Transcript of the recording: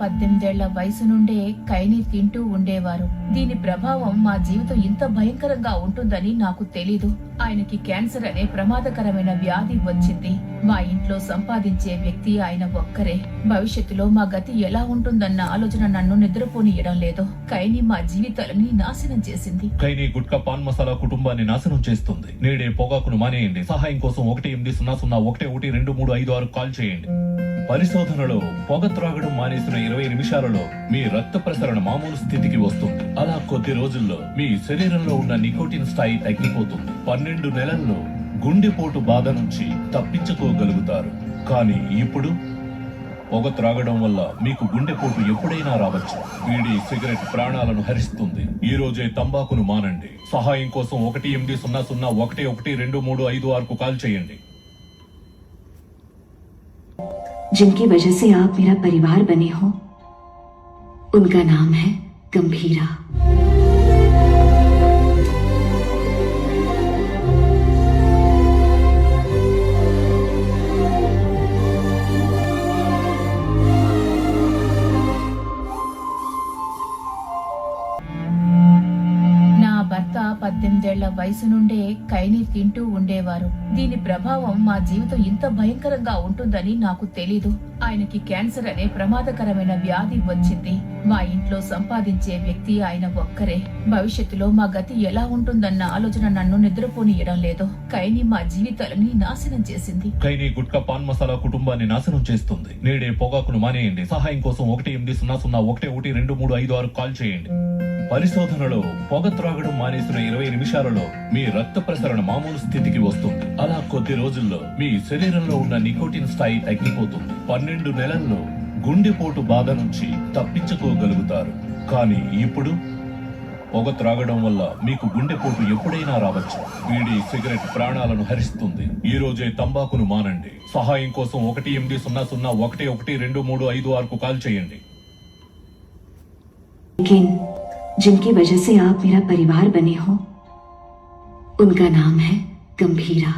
18 ఏళ్ల వయసు నుండే ఖైనీ తింటూ ఉండేవారు. దీని ప్రభావం మా జీవితం ఇంత భయంకరంగా ఉంటుందని నాకు తెలీదు. ఆయనకి క్యాన్సర్ అనే ప్రమాదకరమైన వ్యాధి వచ్చింది. మా ఇంట్లో సంపాదించే వ్యక్తి ఆయన ఒక్కరే. భవిష్యత్తులో మా గతి ఎలా ఉంటుందన్న ఆలోచన నన్ను నిద్రపోనియడం లేదు. ఖైనీ మా జీవితాలని నాశనం చేసింది. ఖైనీ గుట్కా పాన్ మసాలా కుటుంబాన్ని నాశనం చేస్తుంది. నేడే పొగాకును మానేయండి. సహాయం కోసం 1800112356 కాల్ చేయండి. పరిశోధనలో పొగ త్రాగడం మానేసిన 20 నిమిషాలలో మీ రక్త ప్రసరణ మామూలు స్థితికి వస్తుంది. అలా కొద్ది రోజుల్లో మీ శరీరంలో ఉన్న నికోటిన్ స్థాయి తగ్గిపోతుంది. 12 నెలల్లో గుండెపోటు బాధ నుంచి తప్పించుకోగలుగుతారు. కానీ ఇప్పుడు పొగ త్రాగడం వల్ల మీకు గుండెపోటు ఎప్పుడైనా రావచ్చు. బీడీ సిగరెట్ ప్రాణాలను హరిస్తుంది. ఈ రోజే తంబాకును మానండి. సహాయం కోసం 1800112356 కాల్ చేయండి. जिनकी वजह से आप मेरा परिवार बने हो, उनका नाम है गंभीरा। నా భర్త 18 ఏళ్ల వయసు నుండే ఖైనీ తింటూ ఉండేవారు. దీని ప్రభావం మా జీవితం ఇంత భయంకరంగా ఉంటుందని నాకు తెలీదు. ఆయనకి క్యాన్సర్ అనే ప్రమాదకరమైన వ్యాధి వచ్చింది. మా ఇంట్లో సంపాదించే వ్యక్తి ఆయన ఒక్కరే. భవిష్యత్తులో మా గతి ఎలా ఉంటుందన్న ఆలోచన నన్ను నిద్రపోనియడం లేదు. ఖైనీ మా జీవితాలని నాశనం చేసింది. ఖైనీ గుట్కా పాన్ మసాలా కుటుంబాన్ని నాశనం చేస్తుంది. నేడే పొగాకును మానేయండి. సహాయం కోసం 1800112356 కాల్ చేయండి. పరిశోధనలో పొగ త్రాగడం మానేసిన 20 నిమిషాలలో మీ రక్త ప్రసరణ మామూలు స్థితికి వస్తుంది. అలా కొద్ది రోజుల్లో మీ శరీరంలో ఉన్న నికోటిన్ స్థాయి తగ్గిపోతుంది. 12 నెలల్లో గుండెపోటు బాధ నుంచి తప్పించుకోగలుగుతారు. కానీ ఇప్పుడు పొగ త్రాగడం వల్ల మీకు గుండెపోటు ఎప్పుడైనా రావచ్చు. బీడీ సిగరెట్ ప్రాణాలను హరిస్తుంది. ఈ రోజే తంబాకును మానండి. సహాయం కోసం 1800112356 కాల్ చేయండి. लेकिन जिनकी वजह से आप मेरा परिवार बने हो, उनका नाम है गंभीरा।